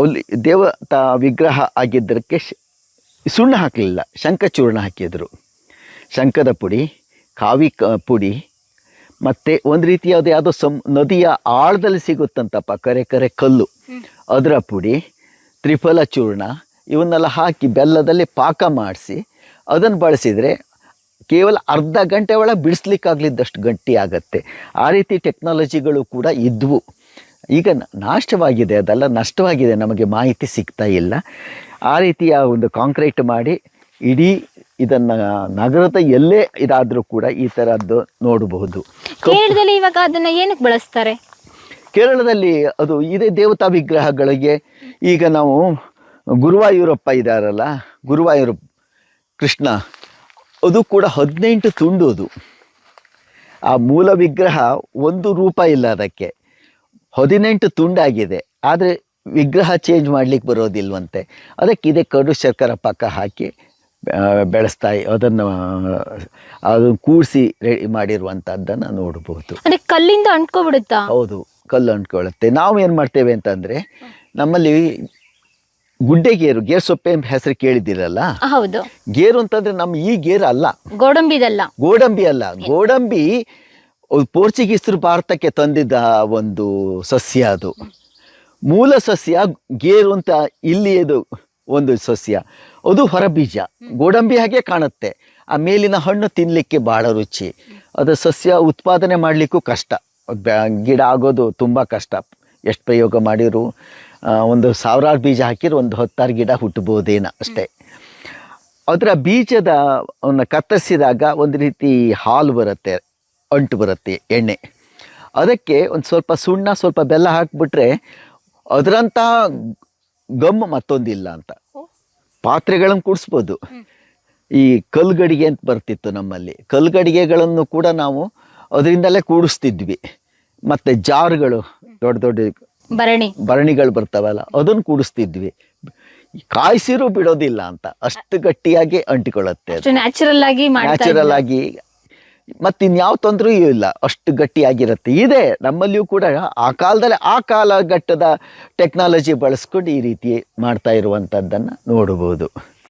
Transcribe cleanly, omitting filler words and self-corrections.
ಅಲ್ಲಿ ದೇವತಾ ವಿಗ್ರಹ ಆಗಿದ್ದಕ್ಕೆ ಸುಣ್ಣ ಹಾಕಲಿಲ್ಲ, ಶಂಖಚೂರ್ಣ ಹಾಕಿದರು. ಶಂಖದ ಪುಡಿ, ಕಾವಿ ಪುಡಿ, ಮತ್ತು ಒಂದು ರೀತಿಯ ಯಾವುದೋ ನದಿಯ ಆಳದಲ್ಲಿ ಸಿಗುತ್ತಂತಪ್ಪ ಕರೆ ಕರೆ ಕಲ್ಲು, ಅದರ ಪುಡಿ, ತ್ರಿಫಲ ಚೂರ್ಣ, ಇವನ್ನೆಲ್ಲ ಹಾಕಿ ಬೆಲ್ಲದಲ್ಲಿ ಪಾಕ ಮಾಡಿಸಿ ಅದನ್ನು ಬಳಸಿದರೆ ಕೇವಲ ಅರ್ಧ ಗಂಟೆ ಒಳಗೆ ಬಿಡಿಸ್ಲಿಕ್ಕಾಗಲಿದ್ದಷ್ಟು ಗಟ್ಟಿ ಆಗತ್ತೆ. ಆ ರೀತಿ ಟೆಕ್ನಾಲಜಿಗಳು ಕೂಡ ಇದ್ವು. ಈಗ ನಾಶವಾಗಿದೆ, ಅದೆಲ್ಲ ನಷ್ಟವಾಗಿದೆ, ನಮಗೆ ಮಾಹಿತಿ ಸಿಗ್ತಾ ಇಲ್ಲ. ಆ ರೀತಿಯ ಒಂದು ಕಾಂಕ್ರೀಟ್ ಮಾಡಿ ಇಡೀ ಇದನ್ನು ನಗರದ ಎಲ್ಲೇ ಇದಾದರೂ ಕೂಡ ಈ ಥರದ್ದು ನೋಡಬಹುದು. ಕೇರಳದಲ್ಲಿ ಇವಾಗ ಅದನ್ನು ಏನಕ್ಕೆ ಬಳಸ್ತಾರೆ? ಕೇರಳದಲ್ಲಿ ಅದು ಇದೇ ದೇವತಾ ವಿಗ್ರಹಗಳಿಗೆ. ಈಗ ನಾವು ಗುರುವಾಯೂರಪ್ಪ ಇದ್ದಾರಲ್ಲ, ಗುರುವಾಯೂರು ಕೃಷ್ಣ, ಅದು ಕೂಡ 18 ತುಂಡು. ಅದು ಆ ಮೂಲ ವಿಗ್ರಹ ಒಂದು ರೂಪ ಇಲ್ಲ, ಅದಕ್ಕೆ 18 ತುಂಡಾಗಿದೆ. ಆದರೆ ವಿಗ್ರಹ ಚೇಂಜ್ ಮಾಡಲಿಕ್ಕೆ ಬರೋದಿಲ್ವಂತೆ. ಅದಕ್ಕೆ ಇದೇ ಕಡು ಶರ್ಕರ ಪಾಕ ಹಾಕಿ ಬೆಳೆಸ್ತಾ ಅದನ್ನು ಕೂಡಿಸಿ ರೆಡಿ ಮಾಡಿರುವಂಥದ್ದನ್ನು ನೋಡಬಹುದು. ಅಂದರೆ ಕಲ್ಲಿಂದ ಅಂಟ್ಕೊಬಿಡುತ್ತಾ? ಹೌದು, ಕಲ್ಲು ಅಂಟ್ಕೊಳ್ಳುತ್ತೆ. ನಾವು ಏನು ಮಾಡ್ತೇವೆ ಅಂತಂದರೆ, ನಮ್ಮಲ್ಲಿ ಗುಡ್ಡೆಗೇರು, ಗೇರು ಸೊಪ್ಪೆ ಹೆಸರು ಕೇಳಿದ್ದೀರಲ್ಲ? ಹೌದು. ಗೇರು ಅಂತಂದರೆ ನಮ್ಮ ಈ ಗೇರು ಅಲ್ಲ, ಗೋಡಂಬಿದಲ್ಲ. ಗೋಡಂಬಿ ಅಲ್ಲ. ಗೋಡಂಬಿ ಪೋರ್ಚುಗೀಸರು ಭಾರತಕ್ಕೆ ತಂದಿದ್ದ ಒಂದು ಸಸ್ಯ. ಅದು ಮೂಲ ಸಸ್ಯ ಗೇರು ಅಂತ ಇಲ್ಲಿಯದು ಒಂದು ಸಸ್ಯ. ಅದು ಹೊರಬೀಜ, ಗೋಡಂಬಿ ಹಾಗೆ ಕಾಣುತ್ತೆ. ಆ ಮೇಲಿನ ಹಣ್ಣು ತಿನ್ನಲಿಕ್ಕೆ ಭಾಳ ರುಚಿ. ಅದು ಸಸ್ಯ ಉತ್ಪಾದನೆ ಮಾಡಲಿಕ್ಕೂ ಕಷ್ಟ, ಗಿಡ ಆಗೋದು ತುಂಬ ಕಷ್ಟ. ಎಷ್ಟು ಪ್ರಯೋಗ ಮಾಡಿದ್ರು ಒಂದು 1000 ಬೀಜ ಹಾಕಿರೋ ಒಂದು 10 ಗಿಡ ಹುಟ್ಟಬೋದೇನೋ ಅಷ್ಟೇ. ಅದರ ಬೀಜದ ಕತ್ತರಿಸಿದಾಗ ಒಂದು ರೀತಿ ಹಾಲು ಬರುತ್ತೆ, ಅಂಟು ಬರುತ್ತೆ, ಎಣ್ಣೆ. ಅದಕ್ಕೆ ಒಂದು ಸ್ವಲ್ಪ ಸುಣ್ಣ, ಸ್ವಲ್ಪ ಬೆಲ್ಲ ಹಾಕಿಬಿಟ್ರೆ ಅದರಂಥ ಗಮ್ ಮತ್ತೊಂದಿಲ್ಲ ಅಂತ. ಪಾತ್ರೆಗಳನ್ನು ಕೂಡಿಸ್ಬೋದು. ಈ ಕಲ್ಗಡಿಗೆ ಅಂತ ಬರ್ತಿತ್ತು ನಮ್ಮಲ್ಲಿ, ಕಲ್ಗಡಿಗೆಗಳನ್ನು ಕೂಡ ನಾವು ಅದರಿಂದಲೇ ಕೂಡಿಸ್ತಿದ್ವಿ. ಮತ್ತು ಜಾರ್ಗಳು, ದೊಡ್ಡ ದೊಡ್ಡ ಭರಣಿಗಳು ಬರ್ತಾವಲ್ಲ, ಅದನ್ನು ಕೂಡಿಸ್ತಿದ್ವಿ. ಕಾಯಿಸಿರೂ ಬಿಡೋದಿಲ್ಲ ಅಂತ, ಅಷ್ಟು ಗಟ್ಟಿಯಾಗಿ ಅಂಟಿಕೊಳ್ಳುತ್ತೆ, ನ್ಯಾಚುರಲ್ ಆಗಿ. ಮತ್ತಿನ್ಯಾವ ತೊಂದರೆಯೂ ಇಲ್ಲ, ಅಷ್ಟು ಗಟ್ಟಿಯಾಗಿರುತ್ತೆ. ಇದೆ ನಮ್ಮಲ್ಲಿಯೂ ಕೂಡ ಆ ಕಾಲದಲ್ಲಿ ಆ ಕಾಲಘಟ್ಟದ ಟೆಕ್ನಾಲಜಿ ಬಳಸ್ಕೊಂಡು ಈ ರೀತಿ ಮಾಡ್ತಾ ಇರುವಂಥದ್ದನ್ನು ನೋಡ್ಬೋದು.